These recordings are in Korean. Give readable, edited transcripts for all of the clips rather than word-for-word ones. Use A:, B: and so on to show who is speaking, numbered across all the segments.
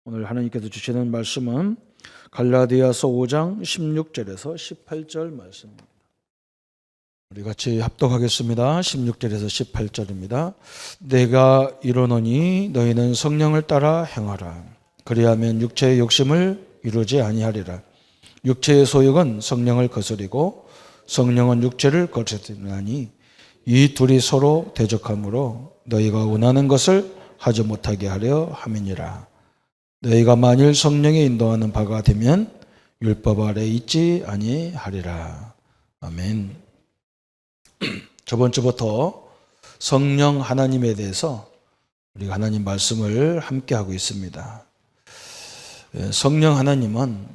A: 오늘 하나님께서 주시는 말씀은 갈라디아서 5장 16절에서 18절 말씀입니다. 우리 같이 합독하겠습니다. 16절에서 18절입니다. 내가 이르노니 너희는 성령을 따라 행하라. 그리하면 육체의 욕심을 이루지 아니하리라. 육체의 소욕은 성령을 거스리고 성령은 육체를 거스리나니 이 둘이 서로 대적하므로 너희가 원하는 것을 하지 못하게 하려 함이니라. 너희가 만일 성령의 인도하는 바가 되면 율법 아래 있지 아니하리라. 아멘. 저번 주부터 성령 하나님에 대해서 우리가 하나님 말씀을 함께 하고 있습니다. 성령 하나님은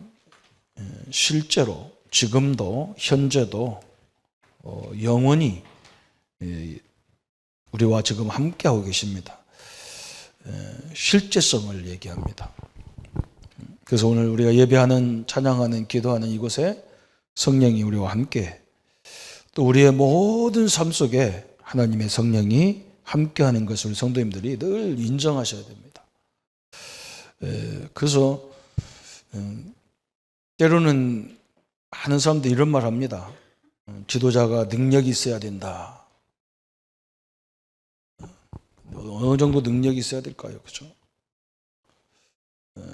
A: 실제로 지금도 현재도 영원히 우리와 지금 함께 하고 계십니다. 실제성을 얘기합니다. 그래서 오늘 우리가 예배하는, 찬양하는, 기도하는 이곳에 성령이 우리와 함께, 또 우리의 모든 삶 속에 하나님의 성령이 함께하는 것을 성도님들이 늘 인정하셔야 됩니다. 그래서 때로는 많은 사람들이 이런 말 합니다. 지도자가 능력이 있어야 된다. 어느 정도 능력이 있어야 될까요? 그렇죠?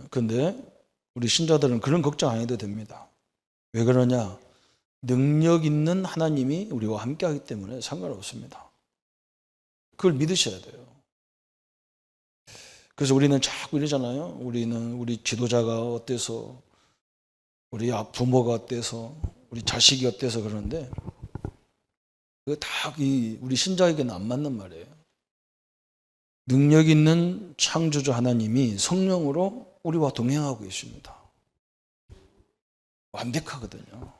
A: 그런데 우리 신자들은 그런 걱정 안 해도 됩니다. 왜 그러냐? 능력 있는 하나님이 우리와 함께 하기 때문에 상관없습니다. 그걸 믿으셔야 돼요. 그래서 우리는 자꾸 이러잖아요. 우리 지도자가 어때서, 우리 부모가 어때서, 우리 자식이 어때서 그러는데 그거 다 우리 신자에게는 안 맞는 말이에요. 능력 있는 창조주 하나님이 성령으로 우리와 동행하고 계십니다. 완벽하거든요.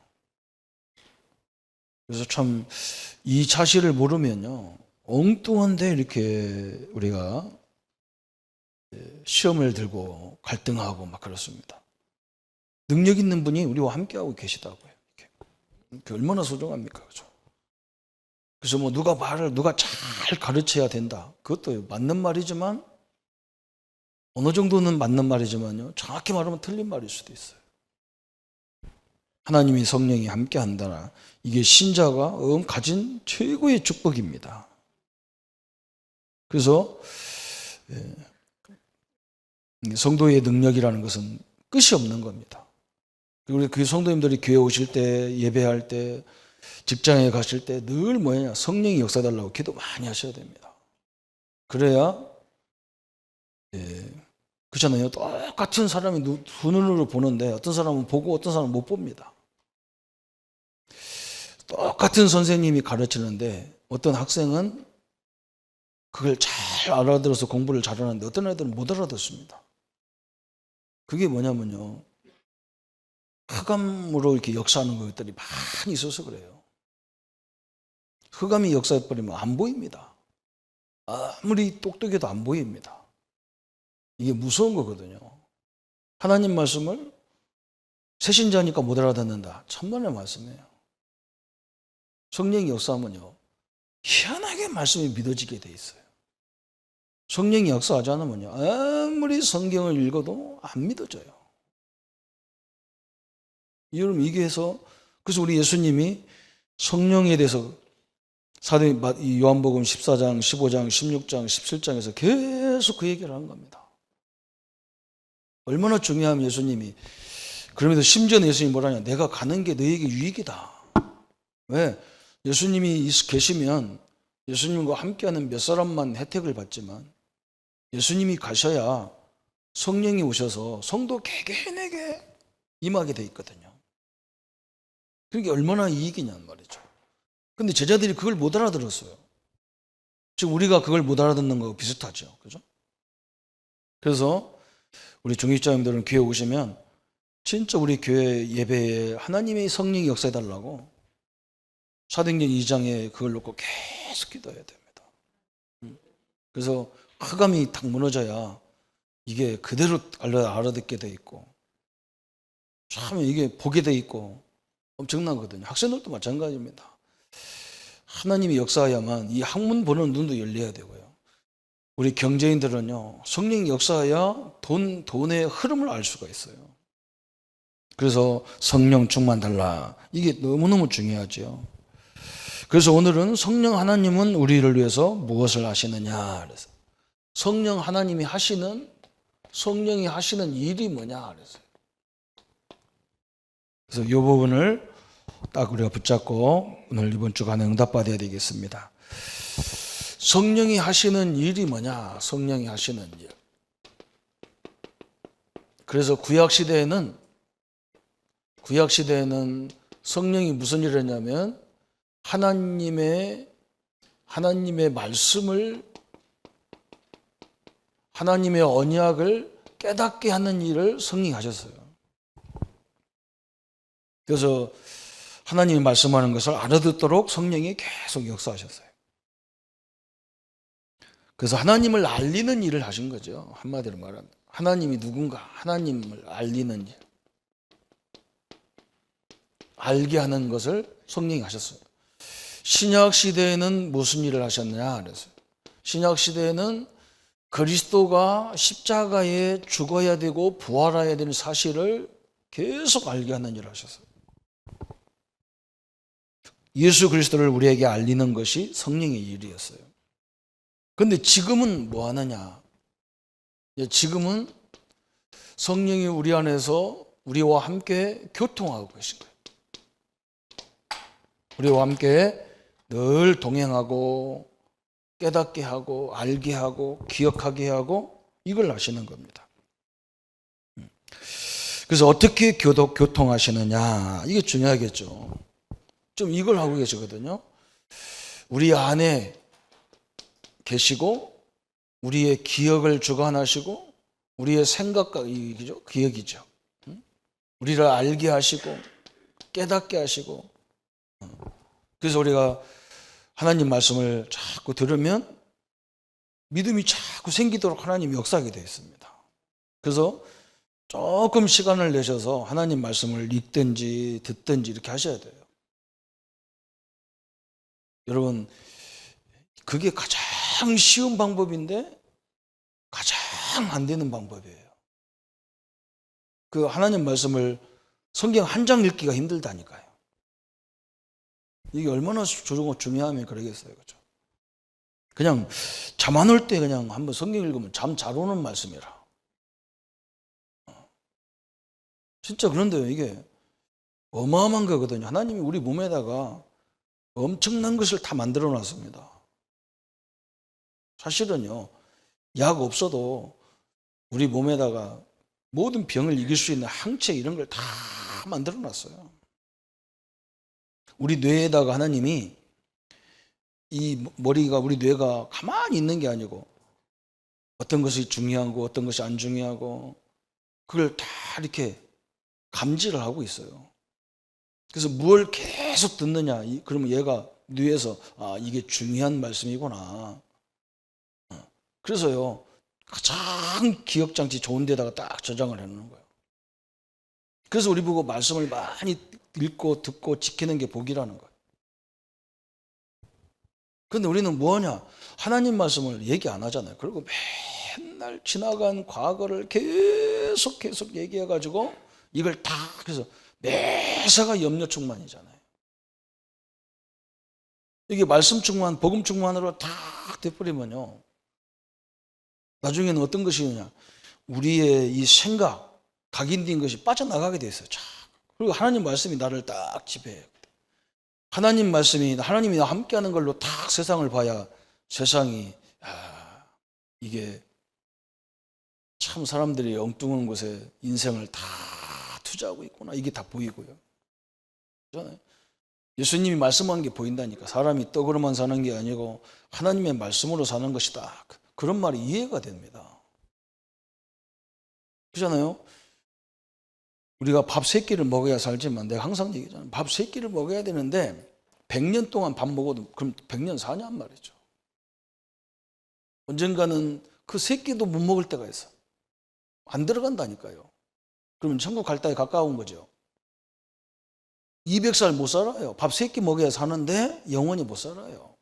A: 그래서 참 이 사실을 모르면요, 엉뚱한데 이렇게 우리가 시험을 들고 갈등하고 막 그렇습니다. 능력 있는 분이 우리와 함께하고 계시다고요. 이렇게 얼마나 소중합니까? 그렇죠? 그래서 누가 잘 가르쳐야 된다. 그것도 맞는 말이지만, 어느 정도는 맞는 말이지만요, 정확히 말하면 틀린 말일 수도 있어요. 하나님이 성령이 함께 한다나, 이게 신자가 가진 최고의 축복입니다. 그래서 성도의 능력이라는 것은 끝이 없는 겁니다. 그리고 그 성도님들이 교회 오실 때, 예배할 때, 직장에 가실 때 늘 성령이 역사달라고 기도 많이 하셔야 됩니다. 그래야 그렇잖아요. 똑같은 사람이 두 눈으로 보는데 어떤 사람은 보고 어떤 사람은 못 봅니다. 똑같은 선생님이 가르치는데 어떤 학생은 그걸 잘 알아들어서 공부를 잘하는데 어떤 애들은 못 알아듣습니다. 그게 뭐냐면요, 흑암으로 이렇게 역사하는 것들이 많이 있어서 그래요. 흑암이 역사해버리면 안 보입니다. 아무리 똑똑해도 안 보입니다. 이게 무서운 거거든요. 하나님 말씀을 새신자니까 못 알아듣는다. 천만의 말씀이에요. 성령이 역사하면요, 희한하게 말씀이 믿어지게 돼 있어요. 성령이 역사하지 않으면요, 아무리 성경을 읽어도 안 믿어져요. 여러분, 이게 해서, 그래서 우리 예수님이 성령에 대해서 요한복음 14장, 15장, 16장, 17장에서 계속 그 얘기를 한 겁니다. 얼마나 중요하면 예수님이, 그러면서 심지어는 예수님이 뭐라냐, 내가 가는 게 너에게 유익이다. 왜? 예수님이 계시면 예수님과 함께하는 몇 사람만 혜택을 받지만 예수님이 가셔야 성령이 오셔서 성도 개개인에게 임하게 돼 있거든요. 그게 얼마나 이익이냐는 말이죠. 근데 제자들이 그걸 못 알아들었어요. 지금 우리가 그걸 못 알아듣는 거 비슷하죠. 그죠? 그래서 우리 중직자님들은 교회 오시면 진짜 우리 교회 예배에 하나님의 성령이 역사해달라고 사도행전 2장에 그걸 놓고 계속 기도해야 됩니다. 그래서 흑암이 딱 무너져야 이게 그대로 알아듣게 돼 있고, 참 이게 보게 돼 있고 엄청나거든요. 학생들도 마찬가지입니다. 하나님이 역사해야만 이 학문 보는 눈도 열려야 되고요. 우리 경제인들은요, 성령이 역사해야 돈의 흐름을 알 수가 있어요. 그래서 성령 충만 달라. 이게 너무너무 중요하죠. 그래서 오늘은 성령 하나님은 우리를 위해서 무엇을 하시느냐. 그래서 성령 하나님이 성령이 하시는 일이 뭐냐. 그래서 이 부분을 딱 우리가 붙잡고 오늘 이번 주간에 응답받아야 되겠습니다. 성령이 하시는 일이 뭐냐? 성령이 하시는 일. 그래서 구약시대에는 성령이 무슨 일을 했냐면 하나님의 말씀을, 하나님의 언약을 깨닫게 하는 일을 성령이 하셨어요. 그래서 하나님이 말씀하는 것을 알아듣도록 성령이 계속 역사하셨어요. 그래서 하나님을 알리는 일을 하신 거죠. 한마디로 말하면 하나님이 누군가, 하나님을 알리는 일, 알게 하는 것을 성령이 하셨어요. 신약 시대에는 무슨 일을 하셨느냐 그래서 신약 시대에는 그리스도가 십자가에 죽어야 되고 부활해야 되는 사실을 계속 알게 하는 일을 하셨어요. 예수 그리스도를 우리에게 알리는 것이 성령의 일이었어요. 그런데 지금은 뭐 하느냐? 지금은 성령이 우리 안에서 우리와 함께 교통하고 계신 거예요. 우리와 함께 늘 동행하고 깨닫게 하고 알게 하고 기억하게 하고 이걸 하시는 겁니다. 그래서 어떻게 교통하시느냐 이게 중요하겠죠. 좀 이걸 하고 계시거든요. 우리 안에 계시고 우리의 기억을 주관하시고 우리의 생각과 기억이죠. 우리를 알게 하시고 깨닫게 하시고 그래서 우리가 하나님 말씀을 자꾸 들으면 믿음이 자꾸 생기도록 하나님이 역사하게 되어 있습니다. 그래서 조금 시간을 내셔서 하나님 말씀을 읽든지 듣든지 이렇게 하셔야 돼요. 여러분 그게 가장 쉬운 방법인데 가장 안 되는 방법이에요. 그 하나님 말씀을 성경 한 장 읽기가 힘들다니까요. 이게 얼마나 중요하면 그러겠어요. 그렇죠? 그냥 잠 안 올 때 그냥 한번 성경 읽으면 잠 잘 오는 말씀이라. 진짜 그런데요. 이게 어마어마한 거거든요. 하나님이 우리 몸에다가 엄청난 것을 다 만들어 놨습니다. 사실은요. 약 없어도 우리 몸에다가 모든 병을 이길 수 있는 항체 이런 걸 다 만들어 놨어요. 우리 뇌에다가 하나님이 이 머리가 우리 뇌가 가만히 있는 게 아니고 어떤 것이 중요하고 어떤 것이 안 중요하고 그걸 다 이렇게 감지를 하고 있어요. 그래서 뭘 계속 듣느냐 그러면 얘가 뇌에서 이게 중요한 말씀이구나. 그래서요 가장 기억장치 좋은 데다가 딱 저장을 해놓는 거예요. 그래서 우리 보고 말씀을 많이 읽고 듣고 지키는 게 복이라는 거예요. 그런데 우리는 뭐하냐? 하나님 말씀을 얘기 안 하잖아요. 그리고 맨날 지나간 과거를 계속 얘기해가지고 이걸 다 그래서 매사가 염려 충만이잖아요. 이게 말씀 충만, 복음 충만으로 다 돼버리면요. 나중에는 어떤 것이냐? 우리의 이 생각, 각인된 것이 빠져나가게 돼 있어요. 그리고 하나님 말씀이 나를 딱 지배해요. 하나님 말씀이 하나님이 나와 함께하는 걸로 딱 세상을 봐야 세상이 이게 참 사람들이 엉뚱한 곳에 인생을 다 투자하고 있구나 이게 다 보이고요. 그렇잖아요. 예수님이 말씀한 게 보인다니까. 사람이 떡으로만 사는 게 아니고 하나님의 말씀으로 사는 것이다. 그런 말이 이해가 됩니다. 그렇잖아요. 우리가 밥 3끼를 먹어야 살지만 내가 항상 얘기하잖아요. 밥 3끼를 먹어야 되는데 100년 동안 밥 먹어도 그럼 100년 사냔 말이죠. 언젠가는 그 3끼도 못 먹을 때가 있어. 안 들어간다니까요. 그러면 천국 갈 때에 가까운 거죠. 200살 못 살아요. 밥 3끼 먹어야 사는데 영원히 못 살아요.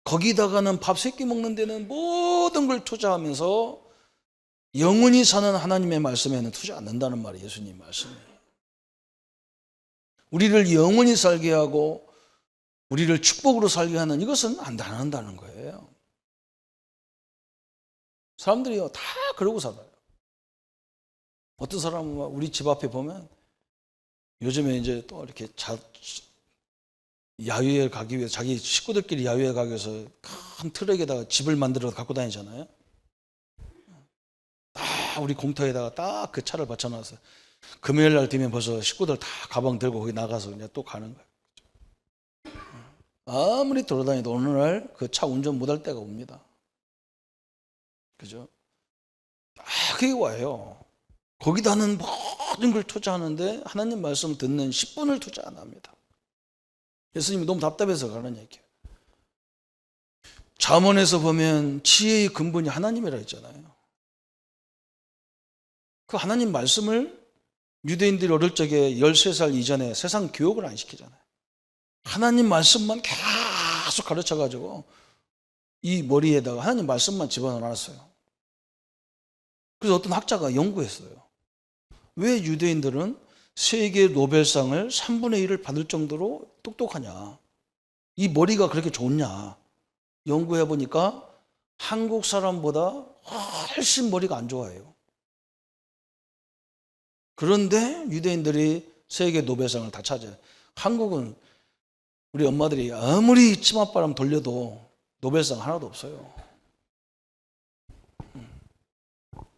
A: 거기다가는 밥 세 끼 먹는 데는 모든 걸 투자하면서 영원히 사는 하나님의 말씀에는 투자 안 한다는 말이 예수님 말씀이에요. 우리를 영원히 살게 하고 우리를 축복으로 살게 하는 이것은 안 한다는 거예요. 사람들이요 다 그러고 살아요. 어떤 사람은 우리 집 앞에 보면 요즘에 이제 또 이렇게 야유회 가기 위해서 자기 식구들끼리 야유회 가기 위해서 큰 트럭에다가 집을 만들어 갖고 다니잖아요. 다 우리 공터에다가 딱 그 차를 받쳐놨어요. 금요일 날 되면 벌써 식구들 다 가방 들고 거기 나가서 이제 또 가는 거예요. 아무리 돌아다니도 어느 날 그 차 운전 못할 때가 옵니다. 그죠? 딱 그게 와요. 거기다는 모든 걸 투자하는데 하나님 말씀 듣는 10분을 투자 안 합니다. 예수님이 너무 답답해서 가는 얘기예요. 잠언에서 보면 지혜의 근본이 하나님이라 했잖아요. 그 하나님 말씀을 유대인들이 어릴 적에 13살 이전에 세상 교육을 안 시키잖아요. 하나님 말씀만 계속 가르쳐가지고 이 머리에다가 하나님 말씀만 집어넣어놨어요. 그래서 어떤 학자가 연구했어요. 왜 유대인들은 세계 노벨상을 3분의 1을 받을 정도로 똑똑하냐? 이 머리가 그렇게 좋냐? 연구해 보니까 한국 사람보다 훨씬 머리가 안 좋아요. 그런데 유대인들이 세계 노벨상을 다 차지해요. 한국은 우리 엄마들이 아무리 치맛바람 돌려도 노벨상 하나도 없어요.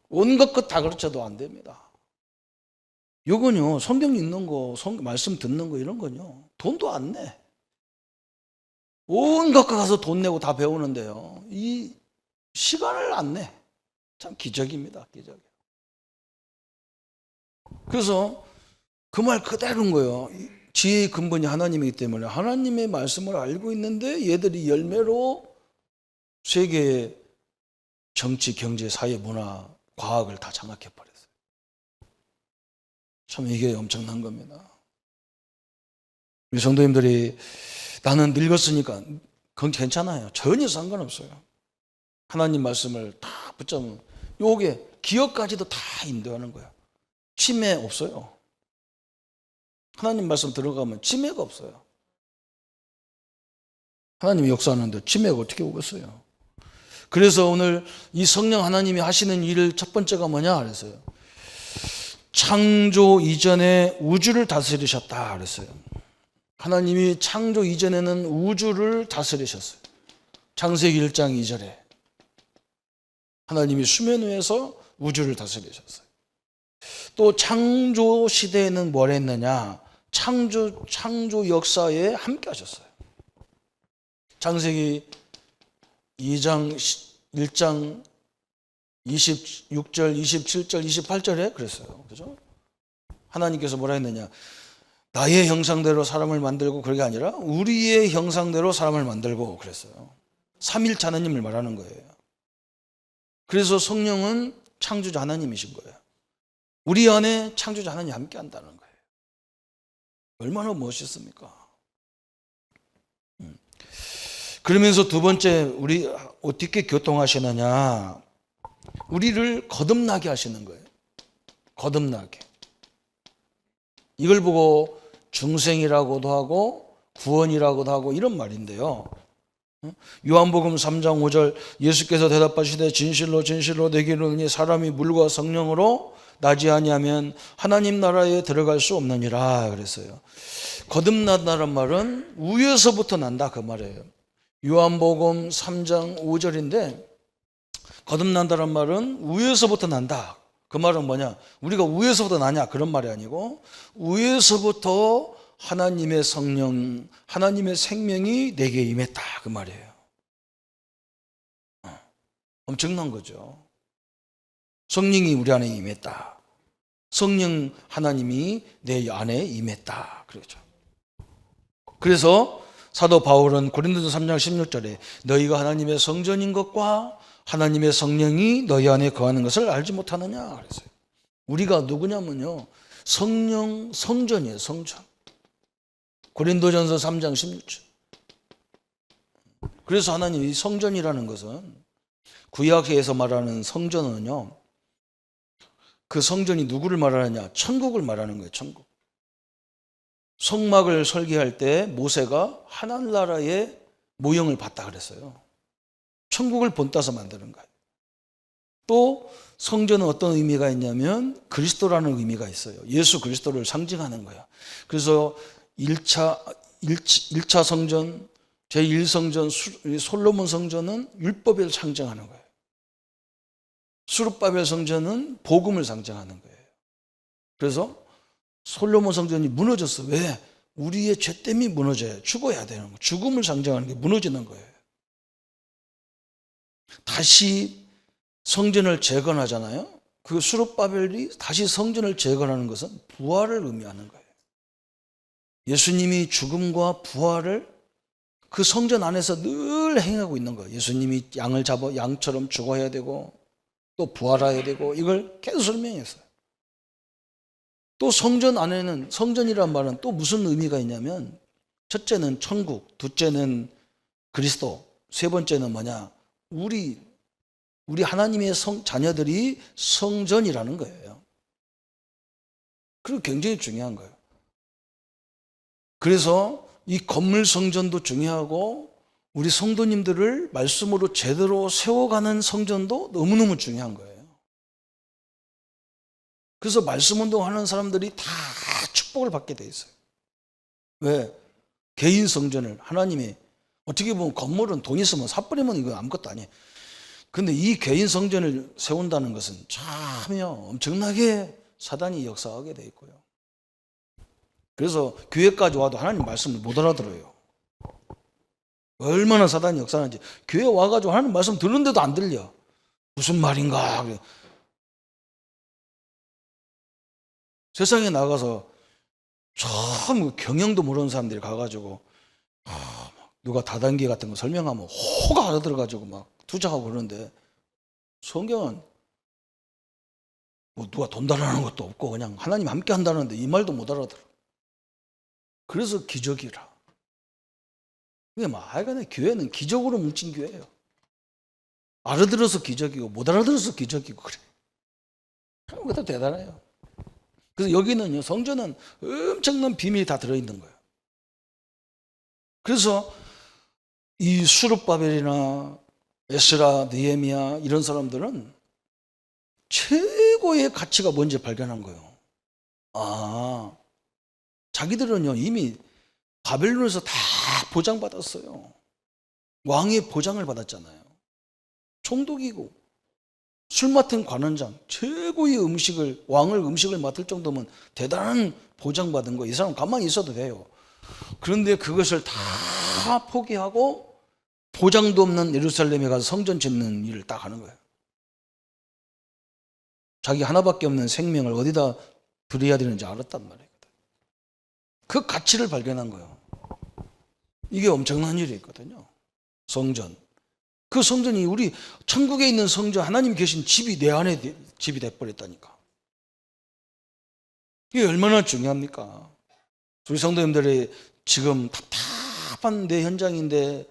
A: 온갖 것 다 가르쳐도 안 됩니다. 요건요, 성경 읽는 거, 말씀 듣는 거 이런 건요, 돈도 안 내. 온갖 거 가서 돈 내고 다 배우는데요, 이 시간을 안 내. 참 기적입니다, 기적이에요. 그래서 그 말 그대로인 거예요. 지혜의 근본이 하나님이기 때문에 하나님의 말씀을 알고 있는데 얘들이 열매로 세계의 정치, 경제, 사회, 문화, 과학을 다 장악해버렸어요. 참 이게 엄청난 겁니다. 우리 성도님들이 나는 늙었으니까 그건 괜찮아요. 전혀 상관없어요. 하나님 말씀을 다 붙잡으면 요게 기억까지도 다 인도하는 거예요. 치매 없어요. 하나님 말씀 들어가면 치매가 없어요. 하나님이 역사하는데 치매가 어떻게 오겠어요? 그래서 오늘 이 성령 하나님이 하시는 일 첫 번째가 뭐냐 그랬어요. 창조 이전에 우주를 다스리셨다 그랬어요. 하나님이 창조 이전에는 우주를 다스리셨어요. 창세기 1장 2절에 하나님이 수면 위에서 우주를 다스리셨어요. 또 창조 시대에는 뭘 했느냐? 창조 역사에 함께 하셨어요. 창세기 2장 1장 26절, 27절, 28절에 그랬어요. 그죠? 하나님께서 뭐라 했느냐? 나의 형상대로 사람을 만들고 그게 아니라 우리의 형상대로 사람을 만들고 그랬어요. 삼일체 하나님을 말하는 거예요. 그래서 성령은 창조자 하나님이신 거예요. 우리 안에 창조자 하나님이 함께 한다는 거예요. 얼마나 멋있습니까? 그러면서 두 번째, 우리 어떻게 교통하시느냐? 우리를 거듭나게 하시는 거예요. 거듭나게. 이걸 보고 중생이라고도 하고 구원이라고도 하고 이런 말인데요. 요한복음 3장 5절 예수께서 대답하시되 진실로 진실로 내게 이르노니 사람이 물과 성령으로 나지 아니하면 하나님 나라에 들어갈 수 없느니라 그랬어요. 거듭난다는 말은 위에서부터 난다 그 말이에요. 요한복음 3장 5절인데 거듭난다는 말은 위에서부터 난다. 그 말은 뭐냐? 우리가 위에서부터 나냐 그런 말이 아니고 위에서부터 하나님의 성령, 하나님의 생명이 내게 임했다 그 말이에요. 엄청난 거죠. 성령이 우리 안에 임했다. 성령 하나님이 내 안에 임했다. 그러죠. 그래서 사도 바울은 고린도서 3장 16절에 너희가 하나님의 성전인 것과 하나님의 성령이 너희 안에 거하는 것을 알지 못하느냐 그랬어요. 우리가 누구냐면요, 성령 성전이에요. 성전. 고린도전서 3장 16절. 그래서 하나님 이 성전이라는 것은 구약에서 말하는 성전은요, 그 성전이 누구를 말하느냐? 천국을 말하는 거예요. 천국. 성막을 설계할 때 모세가 하늘나라의 모형을 봤다 그랬어요. 천국을 본따서 만드는 거예요. 또 성전은 어떤 의미가 있냐면 그리스도라는 의미가 있어요. 예수 그리스도를 상징하는 거야. 그래서 1차 성전, 제1성전, 솔로몬 성전은 율법을 상징하는 거예요. 수룹바벨 성전은 복음을 상징하는 거예요. 그래서 솔로몬 성전이 무너졌어. 왜? 우리의 죄 때문에 무너져야 죽어야 되는 거예요. 죽음을 상징하는 게 무너지는 거예요. 다시 성전을 재건하잖아요. 그 수룹바벨이 다시 성전을 재건하는 것은 부활을 의미하는 거예요. 예수님이 죽음과 부활을 그 성전 안에서 늘 행하고 있는 거예요. 예수님이 양을 잡아 양처럼 죽어야 되고 또 부활해야 되고 이걸 계속 설명했어요. 또 성전 안에는 성전이란 말은 또 무슨 의미가 있냐면 첫째는 천국, 둘째는 그리스도, 세 번째는 뭐냐? 우리 하나님의 자녀들이 성전이라는 거예요. 그리고 굉장히 중요한 거예요. 그래서 이 건물 성전도 중요하고 우리 성도님들을 말씀으로 제대로 세워가는 성전도 너무너무 중요한 거예요. 그래서 말씀 운동하는 사람들이 다 축복을 받게 돼 있어요. 왜? 개인 성전을 하나님이 어떻게 보면 건물은 돈 있으면 삽버리면 이거 아무것도 아니에요. 근데 이 개인 성전을 세운다는 것은 참요 엄청나게 사단이 역사하게 돼 있고요. 그래서 교회까지 와도 하나님 말씀을 못 알아들어요. 얼마나 사단이 역사하는지. 교회 와가지고 하나님 말씀 듣는데도 안 들려. 무슨 말인가. 세상에 나가서 참 경영도 모르는 사람들이 가가지고 누가 다단계 같은 거 설명하면 호가 알아들어가지고 막 투자하고 그러는데 성경은 뭐 누가 돈 달라는 것도 없고 그냥 하나님 함께 한다는데 이 말도 못 알아들어. 그래서 기적이라. 그게 하여간에 교회는 기적으로 뭉친 교회예요. 알아들어서 기적이고 못 알아들어서 기적이고 그래. 그것도 대단해요. 그래서 여기는요, 성전은 엄청난 비밀이 다 들어있는 거예요. 그래서 이 수룹바벨이나 에스라, 느헤미야 이런 사람들은 최고의 가치가 뭔지 발견한 거예요. 아, 자기들은요 이미 바벨론에서 다 보장받았어요. 왕의 보장을 받았잖아요. 총독이고 술 맡은 관원장, 최고의 왕을 음식을 맡을 정도면 대단한 보장받은 거. 이 사람 가만히 있어도 돼요. 그런데 그것을 다 포기하고 보장도 없는 예루살렘에 가서 성전 짓는 일을 딱 하는 거예요. 자기 하나밖에 없는 생명을 어디다 드려야 되는지 알았단 말이에요. 그 가치를 발견한 거예요. 이게 엄청난 일이 있거든요. 성전. 그 성전이 우리 천국에 있는 성전, 하나님 계신 집이 내 안에 집이 돼버렸다니까. 이게 얼마나 중요합니까? 우리 성도님들이 지금 답답한 내 현장인데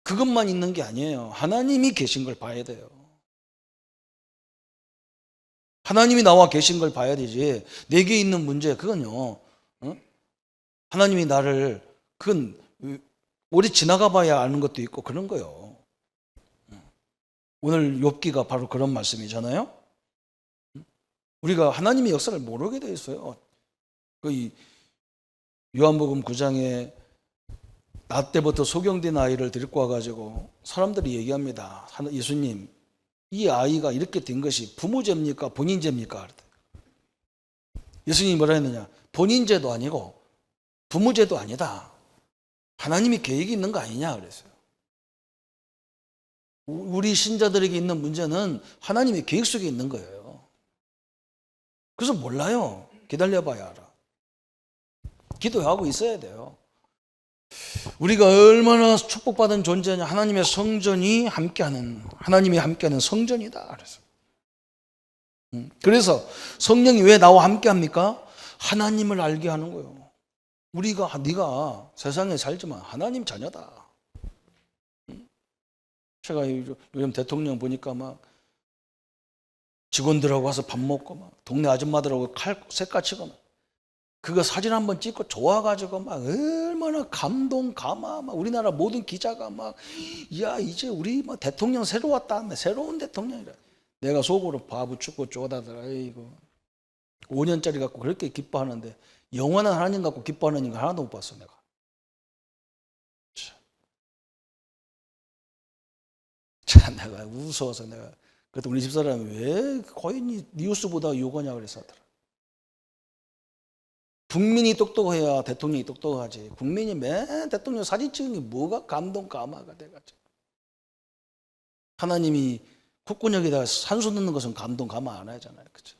A: 그것만 있는 게 아니에요. 하나님이 계신 걸 봐야 돼요. 하나님이 나와 계신 걸 봐야 되지. 내게 있는 문제, 그건요. 하나님이 나를, 그건 오래 지나가 봐야 아는 것도 있고 그런 거요. 오늘 욥기가 바로 그런 말씀이잖아요. 우리가 하나님의 역사를 모르게 돼 있어요. 그 요한복음 9장에 나 때부터 소경된 아이를 데리고 와가지고 사람들이 얘기합니다. 예수님, 이 아이가 이렇게 된 것이 부모 죄입니까? 본인 죄입니까? 예수님이 뭐라 했느냐? 본인 죄도 아니고 부모 죄도 아니다. 하나님이 계획이 있는 거 아니냐 그랬어요. 우리 신자들에게 있는 문제는 하나님의 계획 속에 있는 거예요. 그래서 몰라요. 기다려봐야 알아. 기도하고 있어야 돼요. 우리가 얼마나 축복받은 존재냐. 하나님의 성전이 함께하는, 하나님이 함께하는 성전이다 그래서. 그래서 성령이 왜 나와 함께합니까? 하나님을 알게 하는 거예요. 네가 세상에 살지만 하나님 자녀다. 제가 요즘 대통령 보니까 막 직원들하고 와서 밥 먹고 막 동네 아줌마들하고 칼 쇠까치고 막 그거 사진 한번 찍고 좋아가지고 막 얼마나 감동 감화 막 우리나라 모든 기자가 막 야 이제 우리 뭐 대통령 새로 왔다 새로운 대통령이라 내가 속으로 바붙고 쪼다들 아이고 5년짜리 갖고 그렇게 기뻐하는데 영원한 하나님 갖고 기뻐하는 인간 하나도 못 봤어 내가. 참 내가 무서워서 내가 그래도 우리 집사람이 왜 거인이 뉴스보다 요거냐 그래서 하더라. 국민이 똑똑해야 대통령이 똑똑하지. 국민이 맨 대통령 사진 찍은 게 뭐가 감동 감화가 돼가지고. 하나님이 콧구녕에다가 산소 넣는 것은 감동 감화 안 하잖아요. 그죠?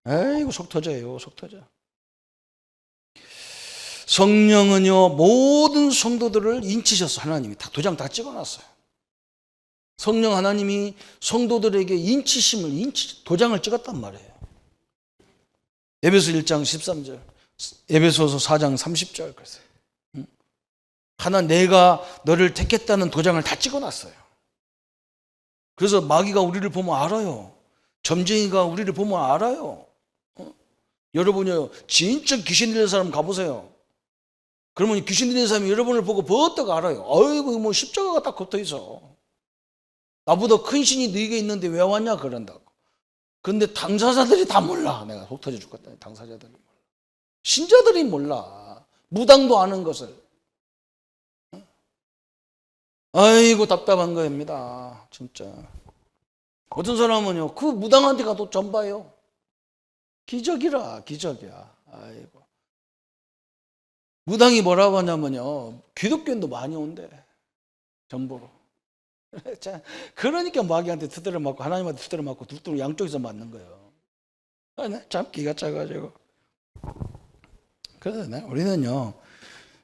A: 에이구 속 터져요. 속 터져. 성령은요 모든 성도들을 인치셔서 하나님이 다 도장 다 찍어놨어요. 성령 하나님이 성도들에게 도장을 찍었단 말이에요. 에베소 1장 13절, 에베소서 4장 30절 그랬어요. 하나 내가 너를 택했다는 도장을 다 찍어놨어요. 그래서 마귀가 우리를 보면 알아요. 점쟁이가 우리를 보면 알아요. 여러분이요 진짜 귀신 들린 사람 가보세요. 그러면 귀신 들린 사람이 여러분을 보고 버떡 알아요. 어이구 뭐 십자가가 딱 걷어 있어. 나보다 큰 신이 너에게 있는데 왜 왔냐 그런다고. 그런데 당사자들이 다 몰라. 내가 속 터져 죽겠다. 당사자들이 몰라. 신자들이 몰라. 무당도 아는 것을. 아이고 답답한 거입니다. 진짜. 어떤 사람은요 그 무당한테 가도 전봐요. 기적이라 기적이야. 아이고. 무당이 뭐라고 하냐면요 기독교인도 많이 온대. 전보로. 그러니까 마귀한테 두드려 맞고 하나님한테 두드려 맞고 둘 양쪽에서 맞는 거예요. 참 기가 차가지고. 그래서 우리는요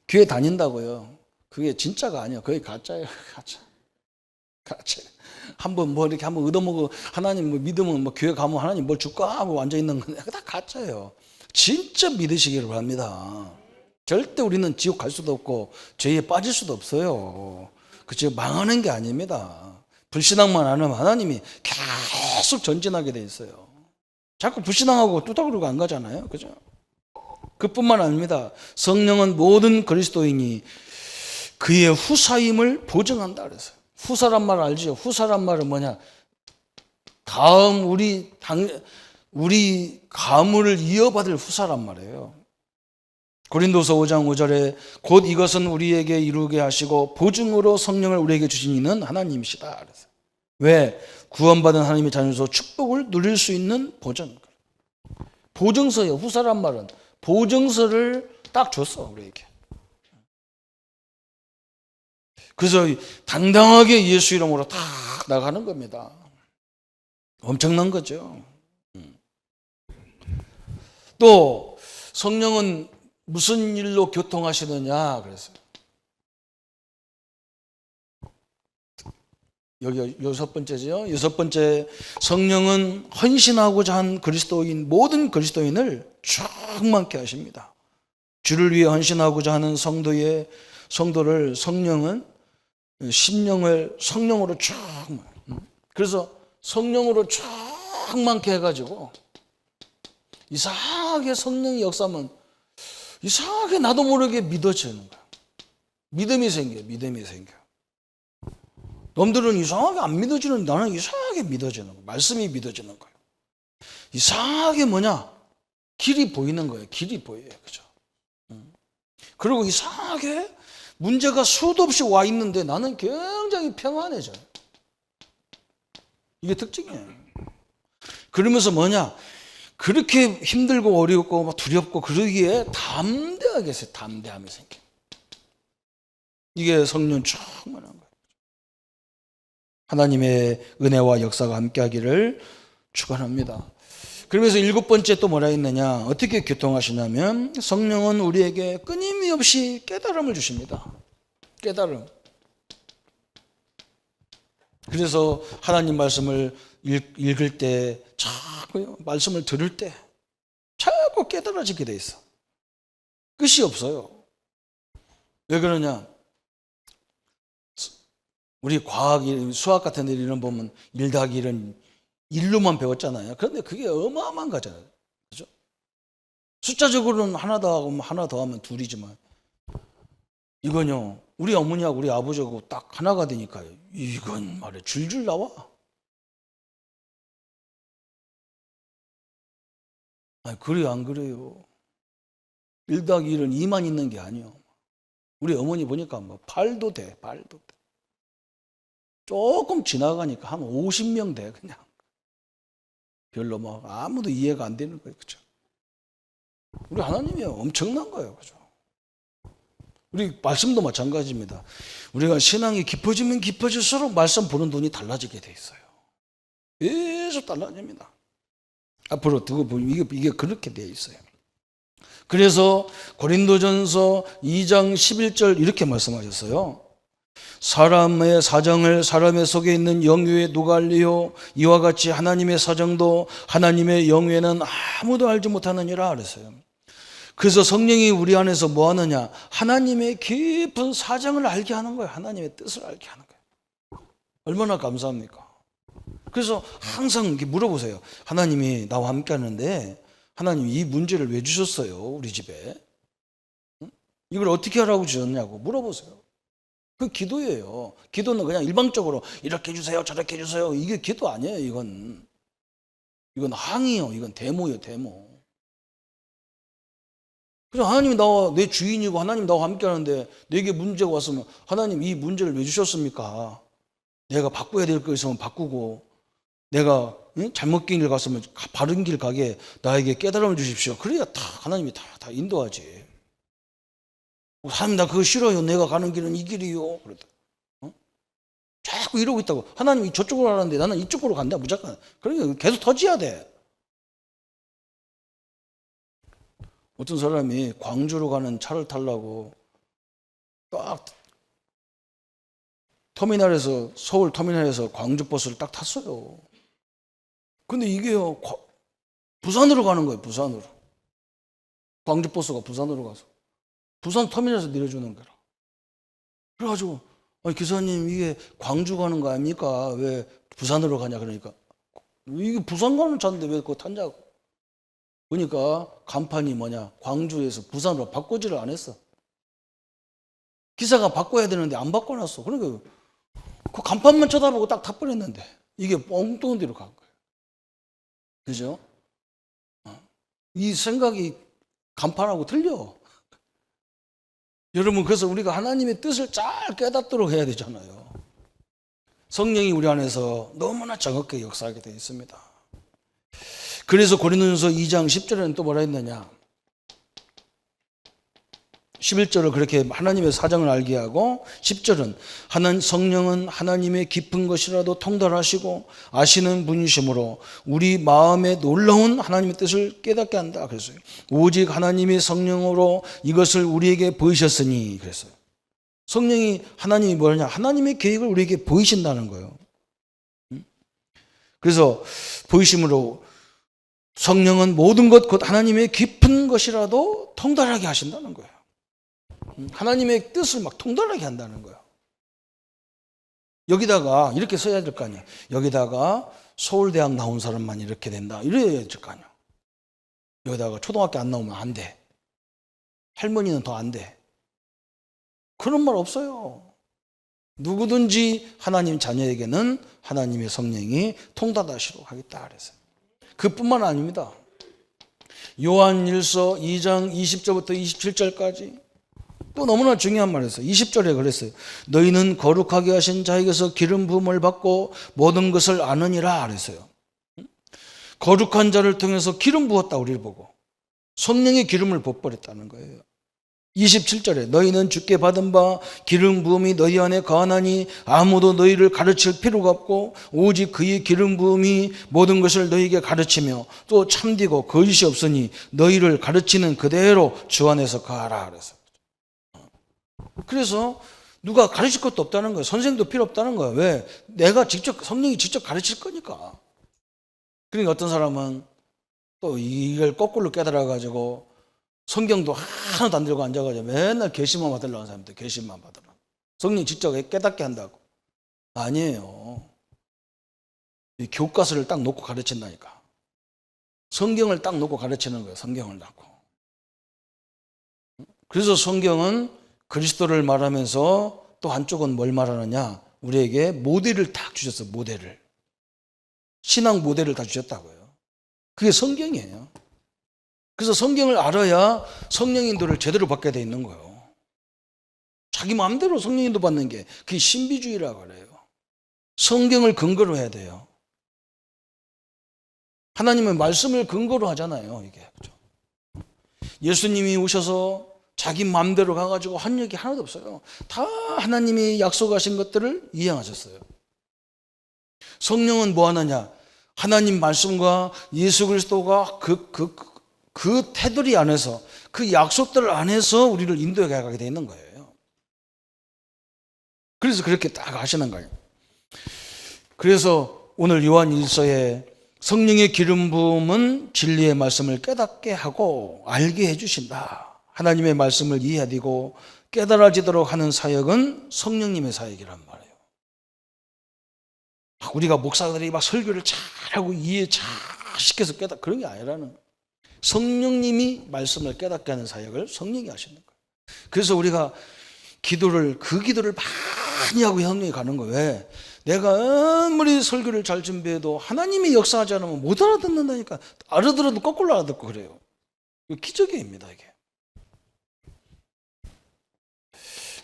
A: 교회 다닌다고요. 그게 진짜가 아니에요. 그게 가짜예요. 가짜. 한번 뭐 이렇게 한번 얻어먹어 하나님 뭐 믿으면 뭐 교회 가면 하나님 뭘 줄까 하고 앉아 있는 건 다 가짜예요. 진짜 믿으시기를 바랍니다. 절대 우리는 지옥 갈 수도 없고 죄에 빠질 수도 없어요. 그죠? 망하는 게 아닙니다. 불신앙만 안 하면 하나님이 계속 전진하게 돼 있어요. 자꾸 불신앙하고 뚜다그러고 안 가잖아요. 그죠? 그뿐만 아닙니다. 성령은 모든 그리스도인이 그의 후사임을 보증한다 그랬어요. 후사란 말 알죠? 후사란 말은 뭐냐? 다음 우리 가문을 이어받을 후사란 말이에요. 고린도서 5장 5절에 곧 이것은 우리에게 이루게 하시고 보증으로 성령을 우리에게 주신 이는 하나님이시다 그랬어요. 왜? 구원받은 하나님의 자녀로서 축복을 누릴 수 있는 보증. 보증서예요. 후사란 말은 보증서를 딱 줬어 우리에게. 그래서 당당하게 예수 이름으로 딱 나가는 겁니다. 엄청난 거죠. 또 성령은 무슨 일로 교통하시느냐 그랬어요. 여기 여섯 번째죠. 여섯 번째 성령은 헌신하고자 한 그리스도인 모든 그리스도인을 충만케 하십니다. 주를 위해 헌신하고자 하는 성도를 성령은 심령을 성령으로 충만. 그래서 성령으로 충만케 해가지고 이상하게 성령의 역사면 이상하게 나도 모르게 믿어지는 거야. 믿음이 생겨. 놈들은 이상하게 안 믿어지는데 나는 이상하게 믿어지는 거야. 말씀이 믿어지는 거야. 이상하게 뭐냐? 길이 보이는 거예요. 길이 보여요. 그죠? 그리고 이상하게 문제가 수도 없이 와 있는데 나는 굉장히 평안해져요. 이게 특징이에요. 그러면서 뭐냐? 그렇게 힘들고 어렵고 막 두렵고 그러기에 담대하게 했어요. 담대함이 생겨. 이게 성령 충만한 거예요. 하나님의 은혜와 역사가 함께하기를 축원합니다. 그러면서 일곱 번째 또 뭐라 했느냐? 어떻게 교통하시냐면 성령은 우리에게 끊임없이 깨달음을 주십니다. 깨달음. 그래서 하나님 말씀을 읽을 때 자꾸 말씀을 들을 때 자꾸 깨달아지게 돼 있어. 끝이 없어요. 왜 그러냐? 우리 과학, 수학 같은 데 이런 보면 1 더하기 1은 1로만 배웠잖아요. 그런데 그게 어마어마한 거잖아요. 그죠? 숫자적으로는 하나 더하면 2이지만 이건요, 우리 어머니하고 우리 아버지하고 딱 하나가 되니까요. 이건 말이야, 줄줄 나와. 아니, 그래요, 안 그래요? 1 더하기 1은 2만 있는 게 아니에요. 우리 어머니 보니까 뭐 8도 돼, 8도 돼. 조금 지나가니까 한 50명 돼, 그냥. 별로 뭐 아무도 이해가 안 되는 거예요. 그죠? 우리 하나님이 엄청난 거예요. 그죠? 우리 말씀도 마찬가지입니다. 우리가 신앙이 깊어지면 깊어질수록 말씀 보는 눈이 달라지게 돼 있어요. 계속 달라집니다. 앞으로 두고 보면 이게 그렇게 돼 있어요. 그래서 고린도전서 2장 11절 이렇게 말씀하셨어요. 사람의 사정을 사람의 속에 있는 영유에 누가 알리요? 이와 같이 하나님의 사정도 하나님의 영유에는 아무도 알지 못하느니라 그랬어요. 그래서 성령이 우리 안에서 뭐 하느냐? 하나님의 깊은 사정을 알게 하는 거예요. 하나님의 뜻을 알게 하는 거예요. 얼마나 감사합니까? 그래서 항상 이렇게 물어보세요. 하나님이 나와 함께 하는데 하나님 이 문제를 왜 주셨어요? 우리 집에. 이걸 어떻게 하라고 주셨냐고 물어보세요. 그 기도예요. 기도는 그냥 일방적으로 이렇게 해주세요, 저렇게 해주세요. 이게 기도 아니에요, 이건. 이건 항의요. 이건 데모예요, 데모. 그래서 하나님이 내 주인이고 하나님 나와 함께 하는데 내게 문제가 왔으면 하나님 이 문제를 왜 주셨습니까? 내가 바꿔야 될 거 있으면 바꾸고 내가 잘못 길 갔으면 바른 길 가게 나에게 깨달음을 주십시오. 그래야 하나님이 다 인도하지. 하나님 나 그거 싫어요. 내가 가는 길은 이 길이요. 그러다. 자꾸 이러고 있다고. 하나님이 저쪽으로 가는데 나는 이쪽으로 간다. 무조건. 그러니까 계속 터져야 돼. 어떤 사람이 광주로 가는 차를 타려고 딱 서울 터미널에서 광주 버스를 딱 탔어요. 근데 이게요, 부산으로 가는 거예요, 부산으로. 광주 버스가 부산으로 가서. 부산 터미널에서 내려주는 거라. 그래가지고, 아니, 기사님, 이게 광주 가는 거 아닙니까? 왜 부산으로 가냐? 그러니까. 이게 부산 가는 차인데 왜 그거 탔냐고. 그러니까 간판이 뭐냐? 광주에서 부산으로 바꾸지를 안 했어. 기사가 바꿔야 되는데 안 바꿔놨어. 그러니까 그 간판만 쳐다보고 딱 타버렸는데 이게 엉뚱한 데로 간 거예요. 그죠? 이 생각이 간판하고 틀려. 여러분, 그래서 우리가 하나님의 뜻을 잘 깨닫도록 해야 되잖아요. 성령이 우리 안에서 너무나 정확하게 역사하게 되어 있습니다. 그래서 고린도전서 2장 10절에는 또 뭐라 했느냐? 11절을 그렇게 하나님의 사정을 알게 하고 10절은 성령은 하나님의 깊은 것이라도 통달하시고 아시는 분이시므로 우리 마음에 놀라운 하나님의 뜻을 깨닫게 한다 그랬어요. 오직 하나님의 성령으로 이것을 우리에게 보이셨으니 그랬어요. 성령이 하나님이 뭐냐? 하나님의 계획을 우리에게 보이신다는 거예요. 그래서 보이심으로 성령은 모든 것 곧 하나님의 깊은 것이라도 통달하게 하신다는 거예요. 하나님의 뜻을 막 통달하게 한다는 거예요. 여기다가 이렇게 써야 될 거 아니에요. 여기다가 서울대학 나온 사람만 이렇게 된다. 이래야 될 거 아니에요. 여기다가 초등학교 안 나오면 안 돼. 할머니는 더 안 돼. 그런 말 없어요. 누구든지 하나님 자녀에게는 하나님의 성령이 통달하시도록 하겠다 그랬어요. 그뿐만 아닙니다. 요한일서 2장 20절부터 27절까지 또 너무나 중요한 말이었어요. 20절에 그랬어요. 너희는 거룩하게 하신 자에게서 기름 부음을 받고 모든 것을 아느니라 그랬어요. 거룩한 자를 통해서 기름 부었다 우리를 보고 성령의 기름을 부어버렸다는 거예요. 27절에 너희는 주께 받은 바 기름 부음이 너희 안에 거하나니 아무도 너희를 가르칠 필요가 없고 오직 그의 기름 부음이 모든 것을 너희에게 가르치며 또 참되고 거짓이 없으니 너희를 가르치는 그대로 주 안에서 거하라 그래서. 그래서 누가 가르칠 것도 없다는 거예요. 선생도 필요 없다는 거예요. 왜? 성령이 직접 가르칠 거니까. 그러니까 어떤 사람은 또 이걸 거꾸로 깨달아가지고 성경도 하나도 안 들고 앉아가지고 맨날 계시만 받으려고 하는 사람들, 계시만 받으려고. 성령이 직접 깨닫게 한다고. 아니에요. 이 교과서를 딱 놓고 가르친다니까. 성경을 딱 놓고 가르치는 거예요. 성경을 놓고. 그래서 성경은 그리스도를 말하면서 또 한쪽은 뭘 말하느냐? 우리에게 모델을 딱 주셨어요. 모델을. 신앙 모델을 다 주셨다고요. 그게 성경이에요. 그래서 성경을 알아야 성령인도를 제대로 받게 돼 있는 거예요. 자기 마음대로 성령인도 받는 게 그게 신비주의라고 그래요. 성경을 근거로 해야 돼요. 하나님의 말씀을 근거로 하잖아요. 이게 그렇죠? 예수님이 오셔서 자기 마음대로 가가지고 한 얘기 하나도 없어요. 다 하나님이 약속하신 것들을 이행하셨어요. 성령은 뭐 하느냐? 하나님 말씀과 예수 그리스도가 그 테두리 안에서, 그 약속들 안에서 우리를 인도해 가게 돼 있는 거예요. 그래서 그렇게 딱 하시는 거예요. 그래서 오늘 요한 1서에 성령의 기름 부음은 진리의 말씀을 깨닫게 하고 알게 해주신다. 하나님의 말씀을 이해하고 깨달아지도록 하는 사역은 성령님의 사역이란 말이에요. 우리가 목사들이 막 설교를 잘하고 이해 잘 시켜서 그런 게 아니라는 거예요. 성령님이 말씀을 깨닫게 하는 사역을 성령이 하시는 거예요. 그래서 우리가 그 기도를 많이 하고 성령이 가는 거예요. 왜? 내가 아무리 설교를 잘 준비해도 하나님이 역사하지 않으면 못 알아듣는다니까. 알아들어도 거꾸로 알아듣고 그래요. 이거 기적입니다, 이게.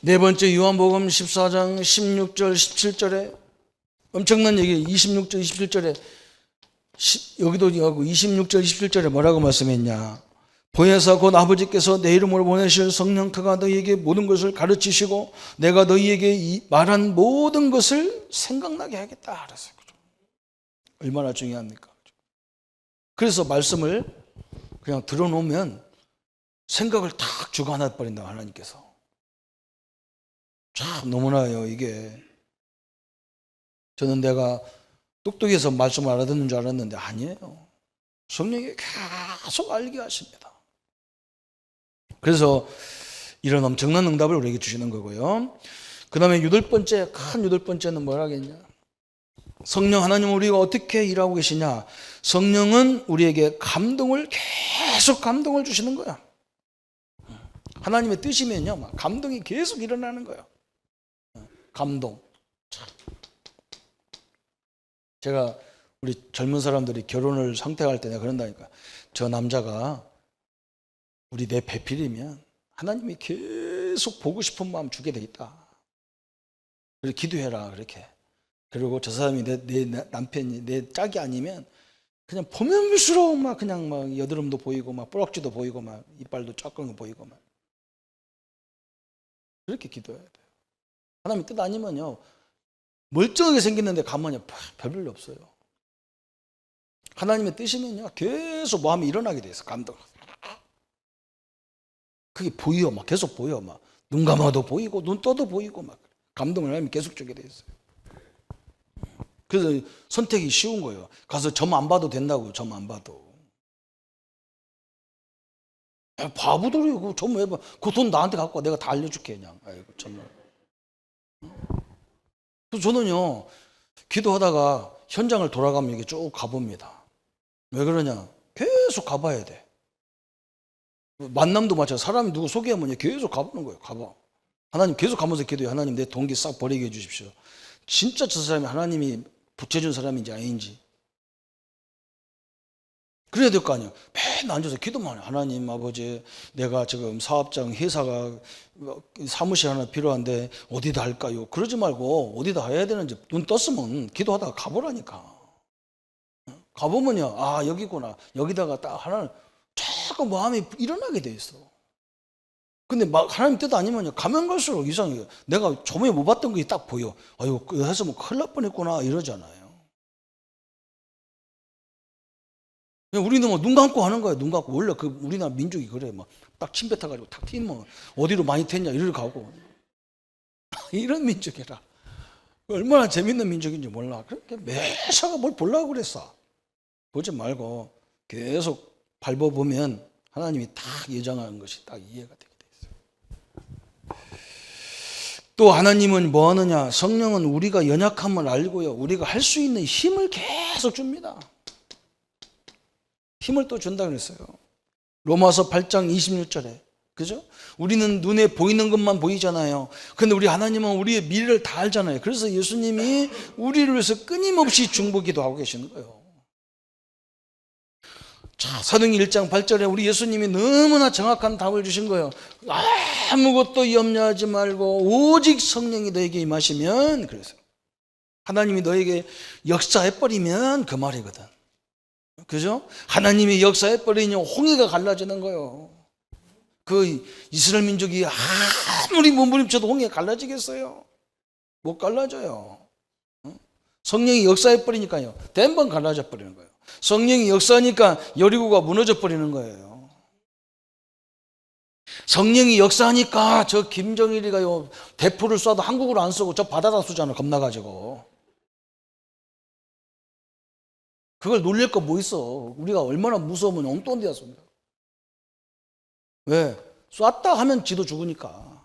A: 네 번째, 요한복음 14장 16절 17절에 엄청난 얘기. 26절 27절에 여기도 하고 26절 27절에 뭐라고 말씀했냐? 보혜사 곧 아버지께서 내 이름으로 보내실 성령 그가 너희에게 모든 것을 가르치시고 내가 너희에게 말한 모든 것을 생각나게 하겠다 그랬어요. 얼마나 중요합니까? 그래서 말씀을 그냥 들어놓으면 생각을 탁 주관해 버린다 하나님께서. 참 너무나요 이게. 저는 내가 똑똑해서 말씀을 알아듣는 줄 알았는데 아니에요. 성령이 계속 알게 하십니다. 그래서 이런 엄청난 응답을 우리에게 주시는 거고요. 그 다음에 큰 여덟 번째는 뭐라 하겠냐? 성령 하나님 우리가 어떻게 일하고 계시냐? 성령은 우리에게 계속 감동을 주시는 거야. 하나님의 뜻이면요, 감동이 계속 일어나는 거예요. 감동. 제가 우리 젊은 사람들이 결혼을 선택할 때 내가 그런다니까. 저 남자가 우리 내 배필이면 하나님이 계속 보고 싶은 마음 주게 돼 있다. 그래서 기도해라 그렇게. 그리고 저 사람이 내 남편이 내 짝이 아니면 그냥 보면 볼수록 막 그냥 막 여드름도 보이고 막 뿌락지도 보이고 막 이빨도 작은 거 보이고 막 그렇게 기도해야 돼요. 하나님 뜻 아니면요 멀쩡하게 생겼는데 가만히 별일 없어요. 하나님의 뜻이면요 계속 마음이 일어나게 돼 있어. 감동. 그게 보여, 막 계속 보여, 막 눈 감아도 보이고 눈 떠도 보이고 막 감동을 하나님이 계속 주게 돼 있어요. 그래서 선택이 쉬운 거예요. 가서 점 안 봐도 된다고. 점 안 봐도. 바보들이 점 왜 봐? 그 돈 나한테 갖고 와. 내가 다 알려줄게 그냥. 아이고 정말. 그래서 저는요 기도하다가 현장을 돌아가면 이게 쭉 가봅니다. 왜 그러냐? 계속 가봐야 돼. 만남도 마찬가지. 사람이 누구 소개하면 계속 가보는 거예요. 가봐. 하나님 계속 가면서 기도해. 하나님 내 동기 싹 버리게 해주십시오. 진짜 저 사람이 하나님이 붙여준 사람인지 아닌지. 그래야 될 거 아니에요. 맨날 앉아서 기도만 해요. 하나님 아버지 내가 지금 사업장 회사가 사무실 하나 필요한데 어디다 할까요? 그러지 말고 어디다 해야 되는지 눈 떴으면 기도하다가 가보라니까. 가보면요. 아 여기구나. 여기다가 딱 하나는 자꾸 마음이 일어나게 돼 있어. 근데 막 하나님 뜻 아니면요 가면 갈수록 이상해요. 내가 저번에 못 봤던 게 딱 보여. 아유 해서 뭐 큰일 날 뻔했구나 이러잖아요. 우리는 뭐 눈 감고 하는 거야. 눈 감고. 원래 우리나라 민족이 그래. 막 딱 침 뱉어가지고 탁 튀면 어디로 많이 텄냐 이리로 가고 이런 민족이라. 얼마나 재밌는 민족인지 몰라. 그렇게 매사가 뭘 보려고 그랬어. 보지 말고 계속 밟아보면 하나님이 딱 예정한 것이 딱 이해가 되게 돼 있어요. 또 하나님은 뭐 하느냐? 성령은 우리가 연약함을 알고요, 우리가 할 수 있는 힘을 계속 줍니다. 힘을 또 준다 그랬어요. 로마서 8장 26절에. 그죠? 우리는 눈에 보이는 것만 보이잖아요. 근데 우리 하나님은 우리의 미래를 다 알잖아요. 그래서 예수님이 우리를 위해서 끊임없이 중보기도 하고 계시는 거예요. 자, 사도행전 1장 8절에 우리 예수님이 너무나 정확한 답을 주신 거예요. 아무것도 염려하지 말고 오직 성령이 너에게 임하시면, 그래서 하나님이 너에게 역사해버리면 그 말이거든. 그죠? 하나님이 역사해버리면 홍해가 갈라지는 거예요. 그 이스라엘 민족이 아무리 몸부림쳐도 홍해가 갈라지겠어요? 못 갈라져요. 성령이 역사해버리니까요, 댄번 갈라져 버리는 거예요. 성령이 역사하니까 여리고가 무너져 버리는 거예요. 성령이 역사하니까 저 김정일이가요, 대포를 쏴도 한국으로 안 쏘고 저 바다다 쏘잖아, 겁나가지고. 그걸 놀릴 거 뭐 있어? 우리가 얼마나 무서우면 엉뚱한 데다 쏩니다. 왜? 쐈다 하면 지도 죽으니까.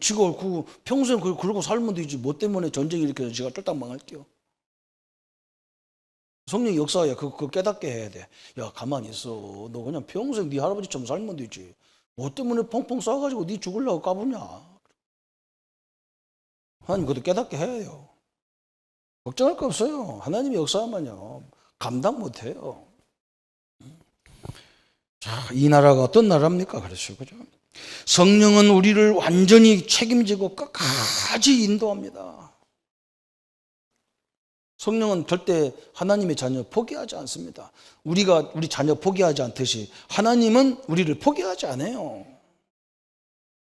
A: 지가 평소에 그러고 살면 되지. 뭐 때문에 전쟁이 일으켜서 지가 쫄딱 망할게요. 성령이 역사야. 그거 깨닫게 해야 돼. 야, 가만히 있어. 너 그냥 평생 네 할아버지처럼 살면 되지. 뭐 때문에 펑펑 쏴가지고 네 죽으려고 까부냐. 하나님 그것도 깨닫게 해야 돼요. 걱정할 거 없어요. 하나님이 역사하면요, 감당 못해요. 자, 이 나라가 어떤 나라입니까? 그렇죠. 그죠? 성령은 우리를 완전히 책임지고 끝까지 인도합니다. 성령은 절대 하나님의 자녀 포기하지 않습니다. 우리가 우리 자녀 포기하지 않듯이 하나님은 우리를 포기하지 않아요.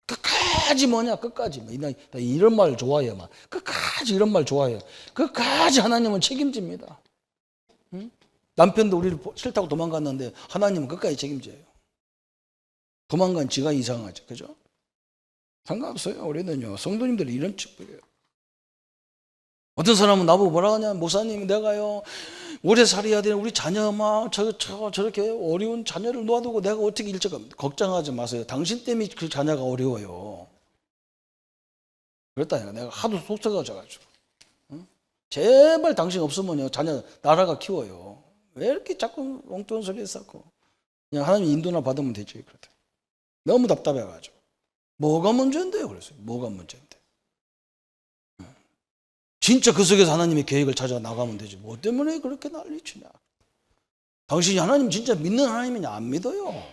A: 끝까지 뭐냐? 끝까지. 나 이런 말 좋아해요. 막. 끝까지 이런 말 좋아해요. 끝까지 하나님은 책임집니다. 응? 남편도 우리를 싫다고 도망갔는데 하나님은 끝까지 책임져요. 도망간 지가 이상하죠. 그죠? 상관없어요. 우리는요, 성도님들이 이런 축복이에요. 어떤 사람은 나보고 뭐라 하냐? 목사님, 내가요, 오래 살아야 되는 우리 자녀 막 저렇게 어려운 자녀를 놓아두고 내가 어떻게 일찍합니까? 걱정하지 마세요. 당신 때문에 그 자녀가 어려워요. 그랬다니까. 내가 하도 속삭여져가지고. 응? 제발 당신 없으면요, 자녀 나라가 키워요. 왜 이렇게 자꾸 엉뚱한 소리 했었고. 그냥 하나님 인도나 받으면 되지. 그렇다. 너무 답답해가지고. 뭐가 문제인데요? 그랬어요. 뭐가 문제인데. 진짜 그 속에서 하나님의 계획을 찾아 나가면 되지. 뭐 때문에 그렇게 난리치냐. 당신이 하나님 진짜 믿는 하나님이냐? 안 믿어요.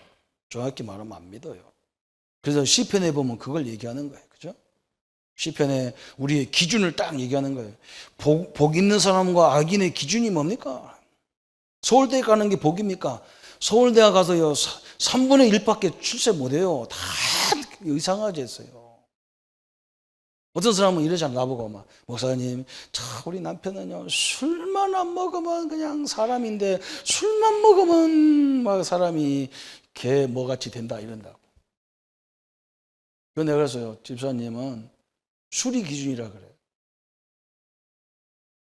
A: 정확히 말하면 안 믿어요. 그래서 시편에 보면 그걸 얘기하는 거예요. 그죠? 시편에 우리의 기준을 딱 얘기하는 거예요. 복 있는 사람과 악인의 기준이 뭡니까? 서울대 가는 게 복입니까? 서울대 가서요, 3분의 1밖에 출세 못해요. 다 이상하게 했어요. 어떤 사람은 이러잖아. 나보고 막, 목사님, 참 우리 남편은요, 술만 안 먹으면 그냥 사람인데 술만 먹으면 막 사람이 개 뭐같이 된다 이런다고. 그래서 내가 그랬어요. 집사님은 술이 기준이라 그래요.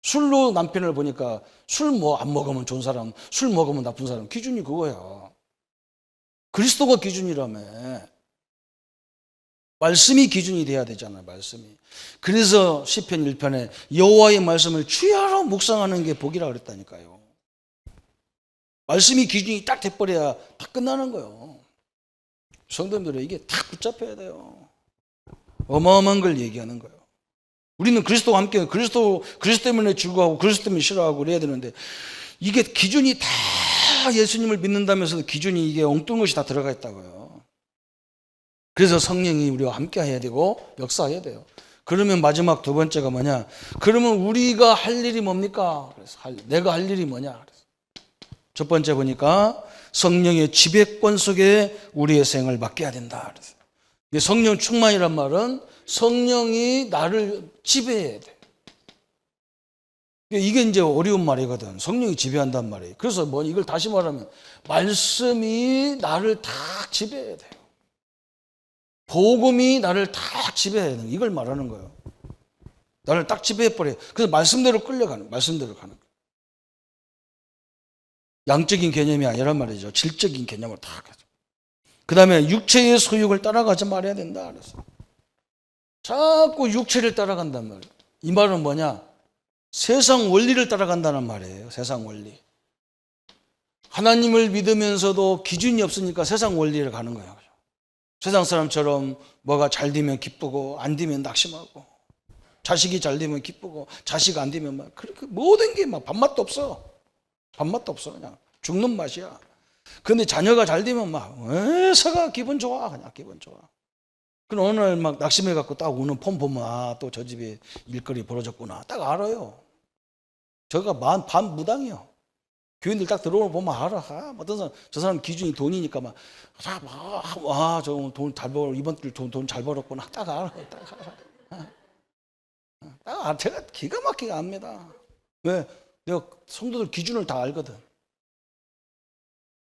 A: 술로 남편을 보니까 술 뭐 안 먹으면 좋은 사람, 술 먹으면 나쁜 사람, 기준이 그거야. 그리스도가 기준이라며. 말씀이 기준이 돼야 되잖아요. 말씀이. 그래서 시편 1편에 여호와의 말씀을 주야로 묵상하는 게 복이라 그랬다니까요. 말씀이 기준이 딱 돼버려야 다 끝나는 거예요. 성도님들은 이게 딱 붙잡혀야 돼요. 어마어마한 걸 얘기하는 거예요. 우리는 그리스도와 함께 그리스도 때문에 즐거워하고 그리스도 때문에 싫어하고 그래야 되는데, 이게 기준이 다 예수님을 믿는다면서도 기준이 이게 엉뚱한 것이 다 들어가 있다고요. 그래서 성령이 우리와 함께 해야 되고 역사해야 돼요. 그러면 마지막 두 번째가 뭐냐? 그러면 우리가 할 일이 뭡니까? 그래서 내가 할 일이 뭐냐? 그래서 첫 번째 보니까 성령의 지배권 속에 우리의 생을 맡겨야 된다. 그래서 성령 충만이란 말은 성령이 나를 지배해야 돼. 이게 이제 어려운 말이거든. 성령이 지배한단 말이에요. 그래서 뭐 이걸 다시 말하면 말씀이 나를 다 지배해야 돼요. 복음이 나를 딱 지배해야 되는, 이걸 말하는 거예요. 나를 딱 지배해버려요. 그래서 말씀대로 끌려가는, 말씀대로 가는 거예요. 양적인 개념이 아니란 말이죠. 질적인 개념을 딱 하죠. 그 다음에 육체의 소욕을 따라가지 말아야 된다. 그래서 자꾸 육체를 따라간단 말이에요. 이 말은 뭐냐? 세상 원리를 따라간다는 말이에요. 세상 원리. 하나님을 믿으면서도 기준이 없으니까 세상 원리를 가는 거예요. 세상 사람처럼 뭐가 잘 되면 기쁘고 안 되면 낙심하고, 자식이 잘 되면 기쁘고 자식 안 되면 막 그렇게 모든 게 막 밥맛도 없어. 밥맛도 없어. 그냥 죽는 맛이야. 근데 자녀가 잘 되면 막 회사가 기분 좋아. 그냥 기분 좋아. 그럼 어느 날 막 낙심해 갖고 딱 오는 폰 보면 아, 또 저 집에 일거리 벌어졌구나. 딱 알아요. 저가 반 무당이요. 교인들 딱 들어오면 보면 알아. 아, 어떤 사람, 저 사람 기준이 돈이니까 막, 와, 저 돈 잘 벌어. 이번 주 돈 잘 벌었구나. 딱 알아. 딱 알아. 딱 알아. 제가 기가 막히게 압니다. 왜? 내가 성도들 기준을 다 알거든.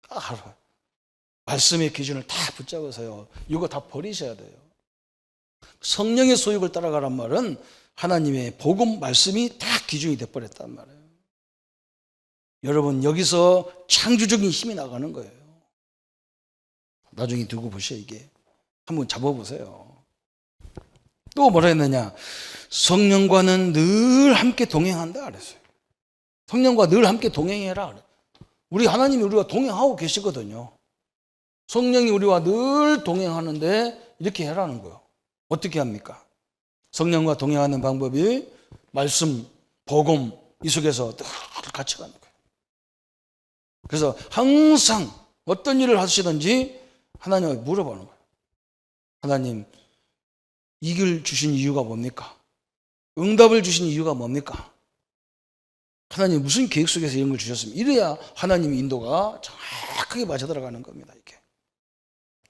A: 딱 알아. 말씀의 기준을 다 붙잡으세요. 이거 다 버리셔야 돼요. 성령의 소욕을 따라가란 말은 하나님의 복음 말씀이 다 기준이 돼버렸단 말이에요. 여러분, 여기서 창조적인 힘이 나가는 거예요. 나중에 두고 보세요. 이게 한번 잡아보세요. 또 뭐라 했느냐? 성령과는 늘 함께 동행한다 그랬어요. 성령과 늘 함께 동행해라. 우리 하나님이 우리와 동행하고 계시거든요. 성령이 우리와 늘 동행하는데 이렇게 해라는 거예요. 어떻게 합니까? 성령과 동행하는 방법이 말씀, 복음 이 속에서 늘 같이 가는 거예요. 그래서 항상 어떤 일을 하시든지 하나님께 물어보는 거예요. 하나님, 이 길 주신 이유가 뭡니까? 응답을 주신 이유가 뭡니까? 하나님 무슨 계획 속에서 이런 걸 주셨습니까? 이래야 하나님의 인도가 정확하게 맞아들어가는 겁니다. 이렇게.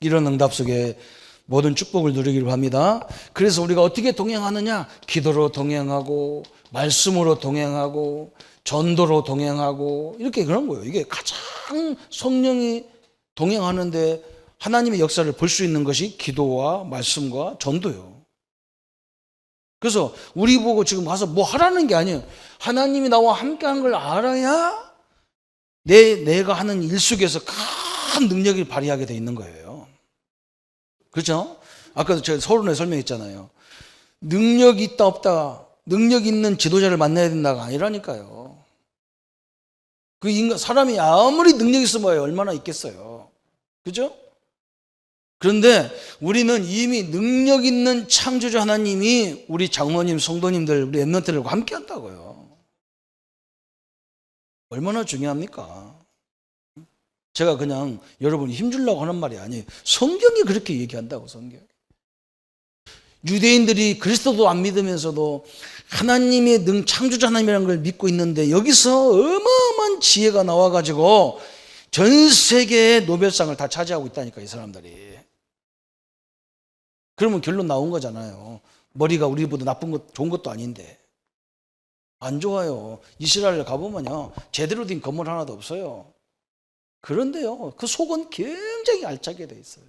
A: 이런 응답 속에 모든 축복을 누리기를 합니다. 그래서 우리가 어떻게 동행하느냐? 기도로 동행하고 말씀으로 동행하고 전도로 동행하고 이렇게 그런 거예요. 이게 가장 성령이 동행하는데 하나님의 역사를 볼 수 있는 것이 기도와 말씀과 전도예요. 그래서 우리 보고 지금 가서 뭐 하라는 게 아니에요. 하나님이 나와 함께하는 걸 알아야 내가 하는 일 속에서 큰 능력을 발휘하게 돼 있는 거예요. 그렇죠? 아까도 제가 서론에 설명했잖아요. 능력이 있다 없다, 능력 있는 지도자를 만나야 된다가 아니라니까요. 그 인간, 사람이 아무리 능력이 있어 봐야 얼마나 있겠어요. 그죠? 그런데 우리는 이미 능력 있는 창조주 하나님이 우리 장로님, 성도님들, 우리 엠넌트들과 함께 한다고요. 얼마나 중요합니까? 제가 그냥 여러분이 힘주려고 하는 말이 아니에요. 성경이 그렇게 얘기한다고, 성경. 유대인들이 그리스도도 안 믿으면서도 하나님의 창조주 하나님이라는 걸 믿고 있는데 여기서 어마어마한 지혜가 나와가지고 전 세계의 노벨상을 다 차지하고 있다니까, 이 사람들이. 그러면 결론 나온 거잖아요. 머리가 우리보다 나쁜 것, 좋은 것도 아닌데. 안 좋아요. 이스라엘 가보면요, 제대로 된 건물 하나도 없어요. 그런데요, 그 속은 굉장히 알차게 돼 있어요.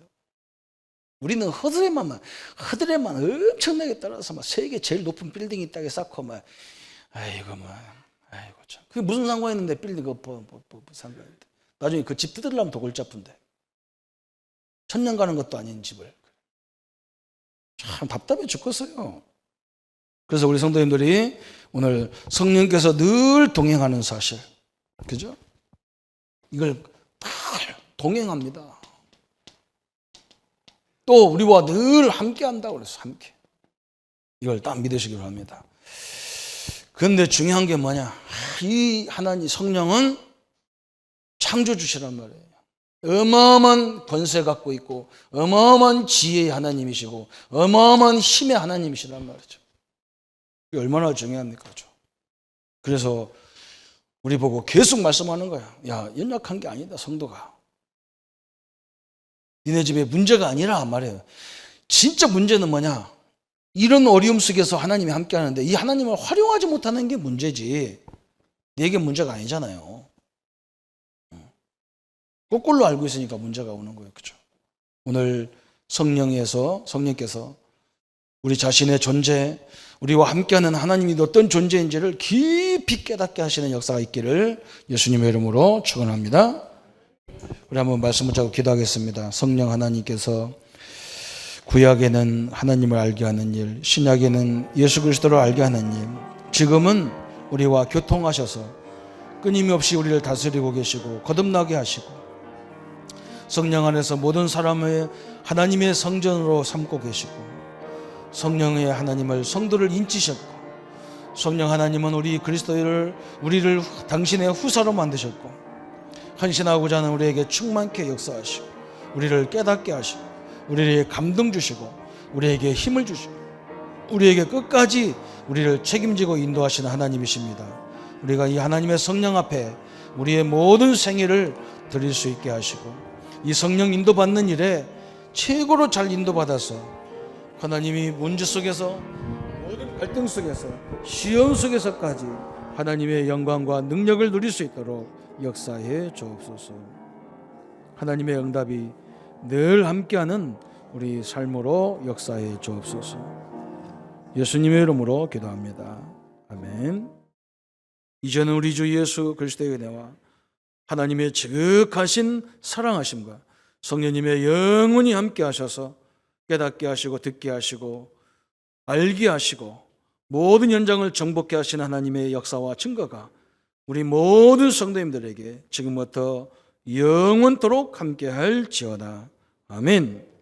A: 우리는 허드렛만 엄청나게 따라서 막 세계 제일 높은 빌딩이 있다고 쌓고 막, 아이고 참. 그게 무슨 상관이 있는데 빌딩 상관인데. 나중에 그 집 뜯으려면 더 골치 아픈데. 천년 가는 것도 아닌 집을. 참 답답해 죽겠어요. 그래서 우리 성도님들이 오늘 성령께서 늘 동행하는 사실, 그죠? 이걸 다 동행합니다. 또 우리와 늘 함께 한다고 그래서 함께. 이걸 딱 믿으시기 바랍니다. 그런데 중요한 게 뭐냐? 이 하나님 성령은 창조주시란 말이에요. 어마어마한 권세 갖고 있고 어마어마한 지혜의 하나님이시고 어마어마한 힘의 하나님이시란 말이죠. 이게 얼마나 중요합니까? 그래서 우리 보고 계속 말씀하는 거야. 야, 연약한 게 아니다, 성도가. 니네 집에 문제가 아니라 말이에요. 진짜 문제는 뭐냐? 이런 어려움 속에서 하나님이 함께 하는데 이 하나님을 활용하지 못하는 게 문제지 내게 문제가 아니잖아요. 거꾸로 알고 있으니까 문제가 오는 거예요. 그죠? 오늘 성령께서 우리 자신의 존재, 우리와 함께하는 하나님이 어떤 존재인지를 깊이 깨닫게 하시는 역사가 있기를 예수님의 이름으로 축원합니다. 우리 한번 말씀 붙잡고 기도하겠습니다. 성령 하나님께서 구약에는 하나님을 알게 하는 일, 신약에는 예수 그리스도를 알게 하는 일, 지금은 우리와 교통하셔서 끊임없이 우리를 다스리고 계시고 거듭나게 하시고 성령 안에서 모든 사람을 하나님의 성전으로 삼고 계시고 성령의 하나님을 성도를 인치셨고 성령 하나님은 우리를 당신의 후사로 만드셨고 헌신하고자 하는 우리에게 충만케 역사하시고 우리를 깨닫게 하시고 우리에게 감동 주시고 우리에게 힘을 주시고 우리에게 끝까지 우리를 책임지고 인도하시는 하나님이십니다. 우리가 이 하나님의 성령 앞에 우리의 모든 생애를 드릴 수 있게 하시고 이 성령 인도받는 일에 최고로 잘 인도받아서 하나님이 문제 속에서 모든 갈등 속에서 시험 속에서까지 하나님의 영광과 능력을 누릴 수 있도록 역사해 주옵소서. 하나님의 응답이 늘 함께하는 우리 삶으로 역사해 주옵소서. 예수님의 이름으로 기도합니다. 아멘. 이제는 우리 주 예수 그리스도의 은혜와 하나님의 지극하신 사랑하심과 성령님의 영원히 함께 하셔서 깨닫게 하시고 듣게 하시고 알게 하시고 모든 현장을 정복케 하시는 하나님의 역사와 증거가 우리 모든 성도님들에게 지금부터 영원토록 함께 할지어다. 아멘.